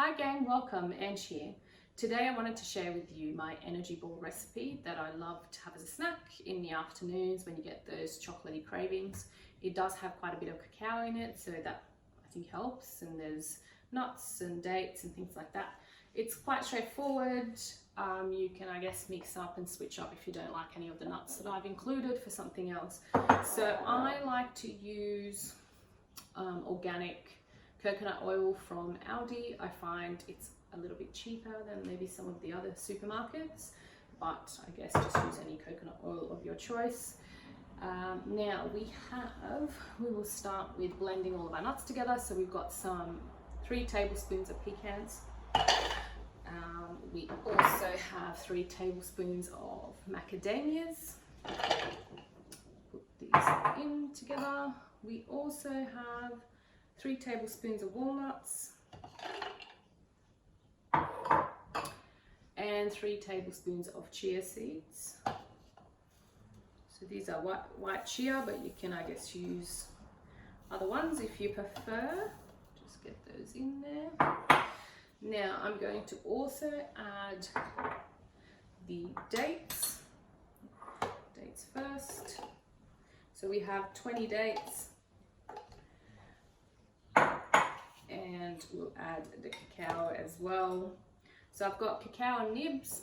Hi gang, welcome, Ange here. Today I wanted to share with you my energy ball recipe that I love to have as a snack in the afternoons when you get those chocolatey cravings. It does have quite a bit of cacao in it, so that I think helps, and there's nuts and dates and things like that. It's quite straightforward. You can, I guess, mix up and switch up if you don't like any of the nuts that I've included for something else. So I like to use organic coconut oil from Aldi. I find it's a little bit cheaper than maybe some of the other supermarkets, but I guess just use any coconut oil of your choice. Now we will start with blending all of our nuts together. So we've got 3 tablespoons of pecans. We also have 3 tablespoons of macadamias. Put these in together. We also have 3 tablespoons of walnuts and 3 tablespoons of chia seeds. So these are white chia, but you can, I guess, use other ones if you prefer. Just get those in there. Now I'm going to also add the dates. Dates first. So we have 20 dates. And we'll add the cacao as well. So I've got cacao nibs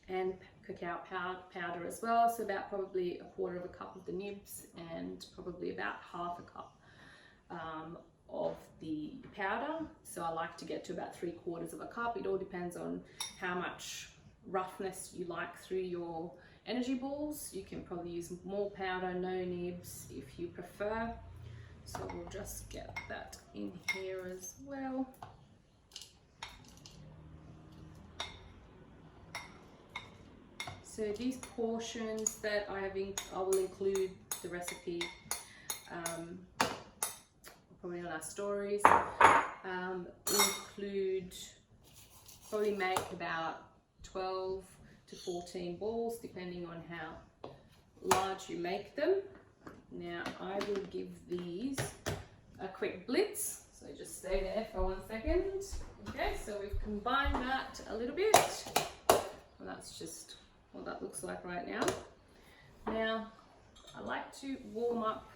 and cacao powder as well. So about probably 1/4 cup of the nibs and probably about 1/2 cup of the powder. So I like to get to about 3/4 cup. It all depends on how much roughness you like through your energy balls. You can probably use more powder, no nibs if you prefer. So we'll just get that in here as well. So these portions that I will include the recipe probably on our stories. Probably make about 12 to 14 balls depending on how large you make them. Now I will give these a quick blitz, so just stay there for 1 second. Okay, so we've combined that a little bit. Well, that's just what that looks like right now. Now I like to warm up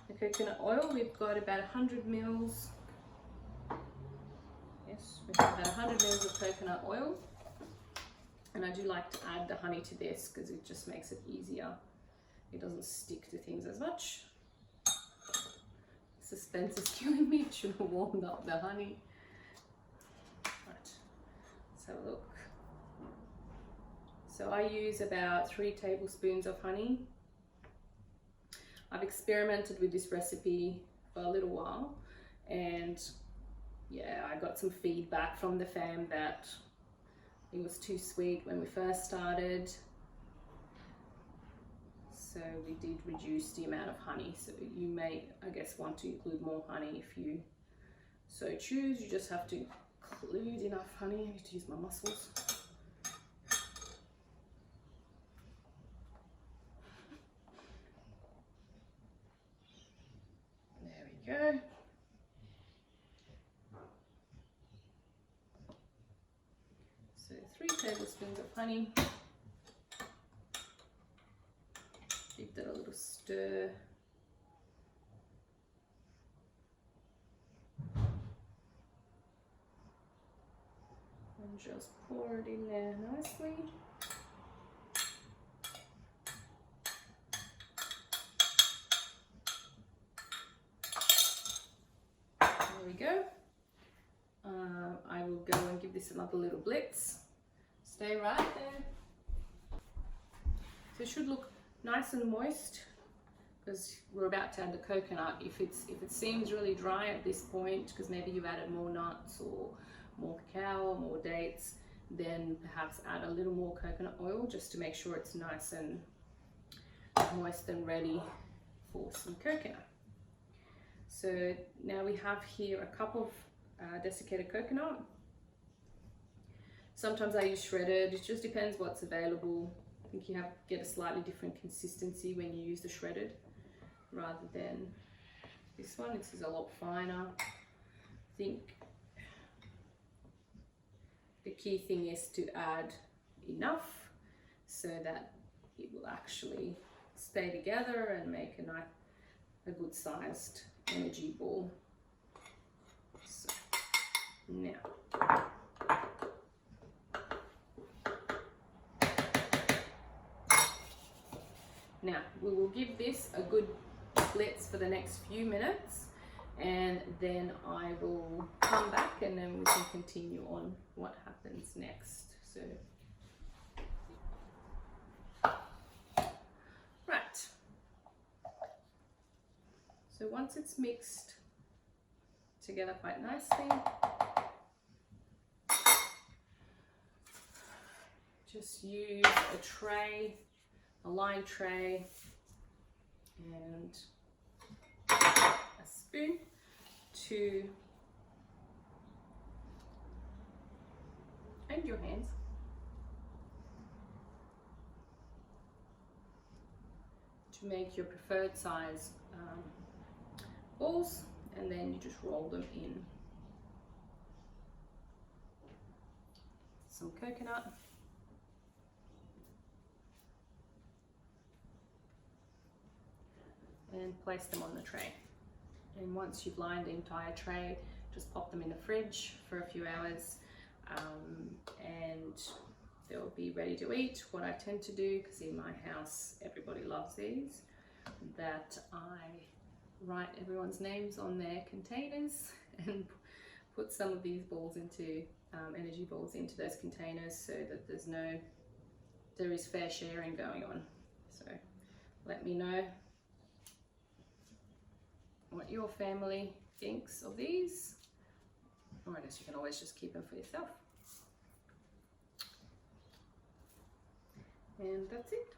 the coconut oil. We've got about 100 mils. Yes, we've got about 100 mils of coconut oil, and I do like to add the honey to this because it just makes it easier. It doesn't stick to things as much. Suspense is killing me. It should have warmed up the honey. Right, let's have a look. So I use about 3 tablespoons of honey. I've experimented with this recipe for a little while, and yeah, I got some feedback from the fam that it was too sweet when we first started. So we did reduce the amount of honey. So you may, I guess, want to include more honey if you so choose. You just have to include enough honey. I need to use my muscles. There we go. So 3 tablespoons of honey. Give that a little stir. And just pour it in there nicely. There we go. I will go and give this another little blitz. Stay right there. So it should look nice and moist because we're about to add the coconut. If it seems really dry at this point because maybe you've added more nuts or more cacao or more dates, then perhaps add a little more coconut oil just to make sure it's nice and moist and ready for some coconut. So now we have here a cup of desiccated coconut. Sometimes I use shredded. It just depends what's available. I think you get a slightly different consistency when you use the shredded rather than this one. This is a lot finer. I think key thing is to add enough so that it will actually stay together and make a good sized energy ball. So now we will give this a good blitz for the next few minutes, and then I will come back and then we can continue on what happens next. So right, so once it's mixed together quite nicely, just use a tray, a lined tray, and a spoon and your hands to make your preferred size balls, and then you just roll them in some coconut. And place them on the tray. And once you've lined the entire tray, just pop them in the fridge for a few hours, and they'll be ready to eat. What I tend to do, because in my house everybody loves these, that I write everyone's names on their containers and put some of these balls into energy balls into those containers, so that there is fair sharing going on. So let me know what your family thinks of these, or I guess you can always just keep them for yourself. And that's it.